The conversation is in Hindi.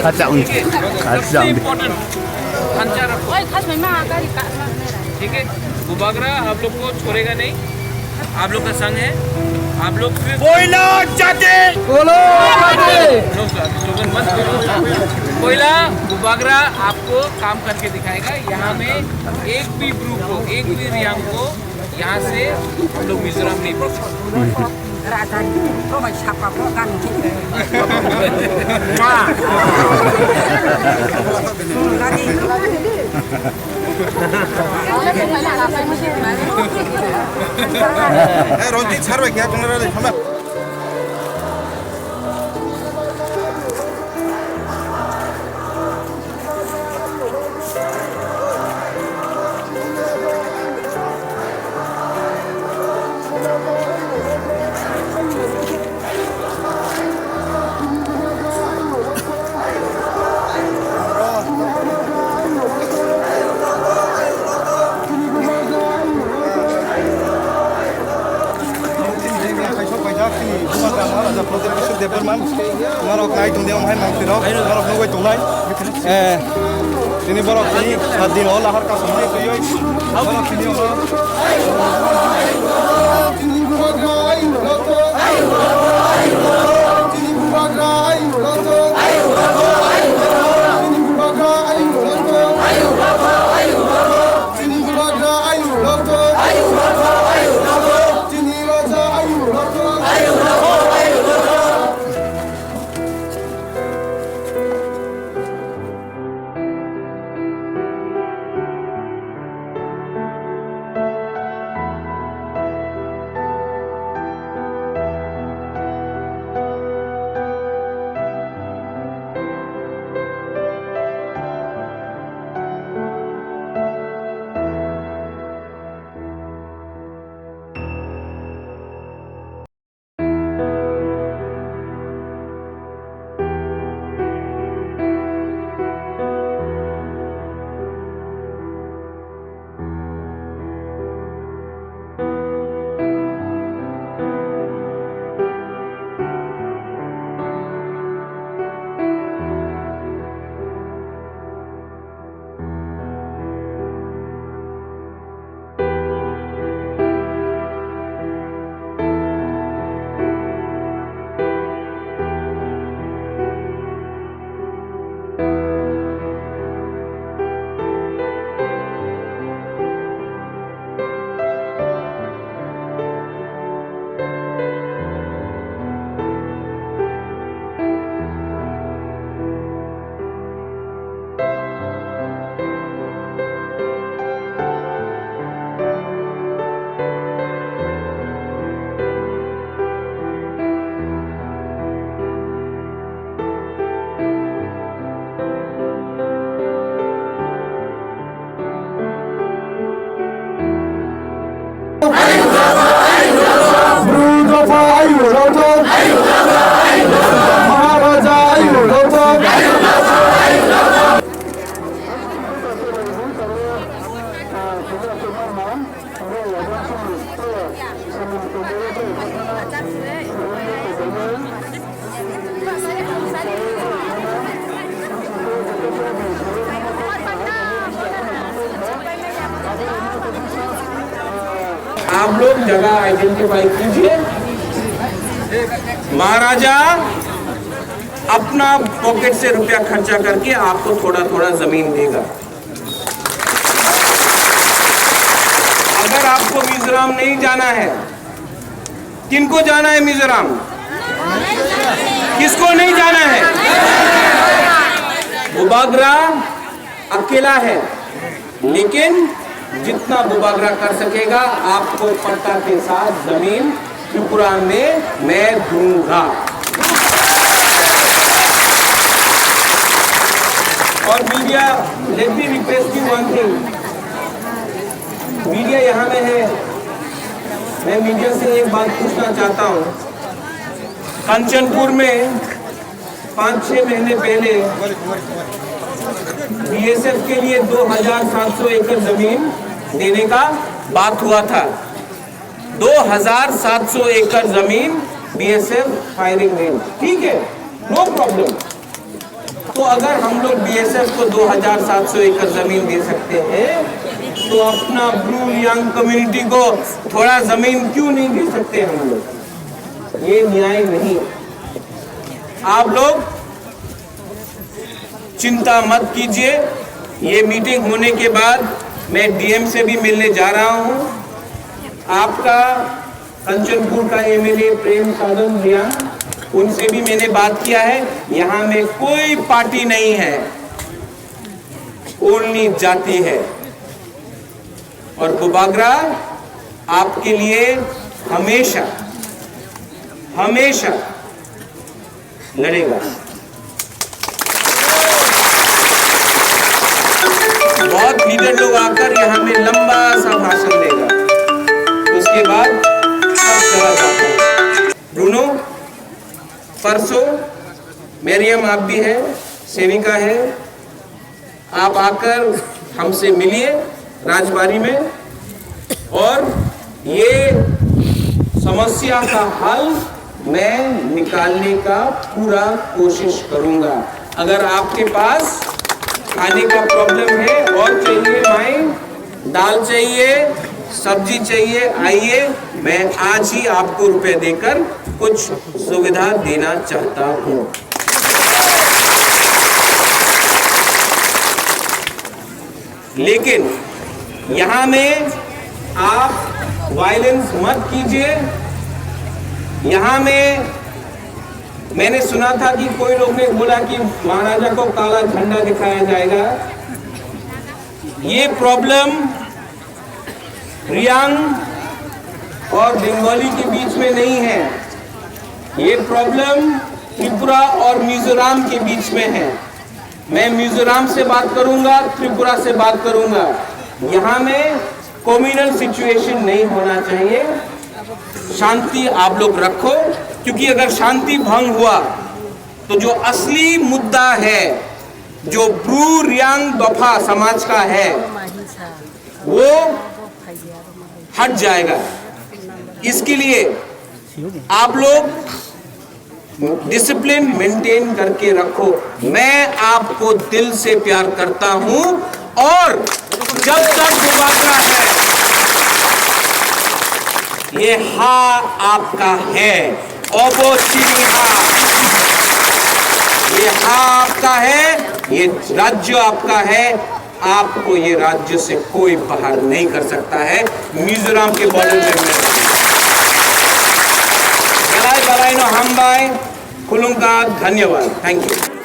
खाचा उनकी इम्पोर्टेंट खंचा रखो। ठीक है, बुबागरा आप लोग को छोड़ेगा नहीं, आप लोग का संग है। आप लोग कोयला जाते कोयला बुबागरा आपको काम करके दिखाएगा। यहाँ में एक भी ग्रुप को, एक भी रियांग को यहाँ से हम लोग मिजोरम नहीं पहुँच सकते। रणजीत सर क्या Department, marok naik tuh dia main mangkirok, marok nunggu itu naik. Sini marok ini hadin olah harga semua itu yoi. Marok sini orang. आप लोग जगह आइडेंटिफाई कीजिए। महाराजा अपना पॉकेट से रुपया खर्चा करके आपको थोड़ा थोड़ा जमीन देगा। अगर आपको मिजोरम नहीं जाना है, किनको जाना है मिजोरम? किसको नहीं जाना है? बुबागरा अकेला है, लेकिन जितना बुबागरा कर सकेगा आपको पट्टा के साथ जमीन त्रिपुरा में मैं दूंगा। और media, let me request you one thing, media यहाँ में है, मैं मीडिया से एक बात पूछना चाहता हूँ। कंचनपुर में 5-6 महीने पहले बीएसएफ के लिए 2700 एकड़ जमीन देने का बात हुआ था। 2700 एकड़ जमीन BSF फायरिंग रेंज, ठीक है, नो प्रॉब्लम। तो अगर हम लोग BSF को 2700 एकड़ जमीन दे सकते हैं तो अपना ब्रू रियांग कम्युनिटी को थोड़ा जमीन क्यों नहीं दे सकते हम लोग? ये न्याय नहीं। आप लोग चिंता मत कीजिए, ये मीटिंग होने के बाद मैं DM से भी मिलने जा रहा हूं। आपका कंचनपुर का MLA प्रेम साधन रियांग, उनसे भी मैंने बात किया है। यहाँ में कोई पार्टी नहीं है, ओनली जाति है। और बुबागरा आपके लिए हमेशा हमेशा लड़ेगा। बहुत लीडर लोग आकर यहाँ में लंबा सा भाषण देगा, उसके बाद सब चला जाता है। ब्रूनो, परसों मरियम आप भी है, सेविका है, आप आकर हमसे मिलिए राजबाड़ी में और ये समस्या का हल मैं निकालने का पूरा कोशिश करूंगा। अगर आपके पास खाने का प्रॉब्लम है और चाहिए माई, दाल चाहिए, सब्जी चाहिए, आइए, मैं आज ही आपको रुपए देकर कुछ सुविधा देना चाहता हूं। लेकिन यहां में आप वायलेंस मत कीजिए। यहां में मैंने सुना था कि कोई लोग ने बोला कि महाराजा को काला झंडा दिखाया जाएगा। ये प्रॉब्लम रियांग और बंगाली के बीच में नहीं है, ये प्रॉब्लम त्रिपुरा और मिजोरम के बीच में है। मैं मिजोरम से बात करूंगा, त्रिपुरा से बात करूंगा। यहाँ में कम्युनल सिचुएशन नहीं होना चाहिए। शांति आप लोग रखो, क्योंकि अगर शांति भंग हुआ तो जो असली मुद्दा है, जो ब्रू रियांग दोफा समाज का है, वो हट जाएगा। इसके लिए आप लोग डिसिप्लिन मेंटेन करके रखो। मैं आपको दिल से प्यार करता हूं और जब तक बुबागरा है, ये हा आपका है, ओबो चिरी हा, ये हा आपका है, ये राज्य आपका है। आपको ये राज्य से कोई बाहर नहीं कर सकता है। मिजोरम के बॉर्डर में बलाई बलाई नो हम बाय खुलूंगा। धन्यवाद, थैंक यू।